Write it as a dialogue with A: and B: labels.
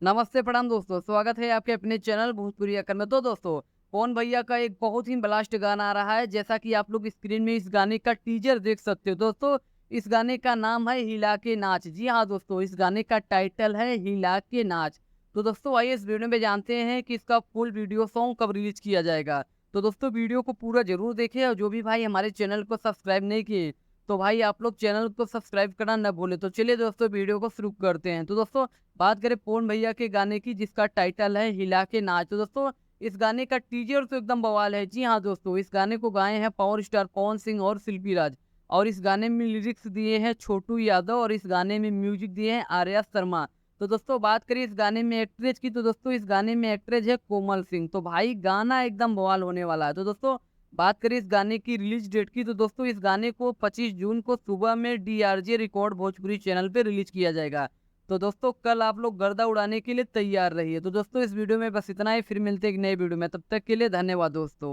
A: नमस्ते प्रणाम दोस्तों, स्वागत है आपके अपने चैनल भोजपुरी अकल में। तो दोस्तों, पवन भैया का एक बहुत ही ब्लास्ट गाना आ रहा है, जैसा कि आप लोग स्क्रीन में इस गाने का टीजर देख सकते हो। दोस्तों, इस गाने का नाम है हिला के नाच। जी हाँ दोस्तों, इस गाने का टाइटल है हिला के नाच। तो दोस्तों, आइए इस वीडियो में जानते हैं कि इसका फुल वीडियो सॉन्ग कब रिलीज किया जाएगा। तो दोस्तों, वीडियो को पूरा जरूर देखें, और जो भी भाई हमारे चैनल को सब्सक्राइब नहीं किए, तो भाई आप लोग चैनल को सब्सक्राइब करना न भूलें। तो चलिए दोस्तों, वीडियो को शुरू करते हैं। तो दोस्तों, बात करें पवन भैया के गाने की, जिसका टाइटल है हिला के नाच। तो दोस्तों, इस गाने का टीजर तो एकदम बवाल है। जी हाँ दोस्तों, इस गाने को गाए हैं पावर स्टार पवन सिंह और शिल्पी राज, और इस गाने में लिरिक्स दिए हैं छोटू यादव, और इस गाने में म्यूजिक दिए हैं आर्या शर्मा। तो दोस्तों, बात करें इस गाने में एक्ट्रेस की, तो दोस्तों इस गाने में एक्ट्रेस है कोमल सिंह। तो भाई गाना एकदम बवाल होने वाला है। तो दोस्तों, बात करें इस गाने की रिलीज डेट की, तो दोस्तों इस गाने को 25 जून को सुबह में डीआरजे रिकॉर्ड भोजपुरी चैनल पे रिलीज किया जाएगा। तो दोस्तों, कल आप लोग गर्दा उड़ाने के लिए तैयार रहिए। तो दोस्तों, इस वीडियो में बस इतना ही, फिर मिलते हैं एक नए वीडियो में। तब तक के लिए धन्यवाद दोस्तों।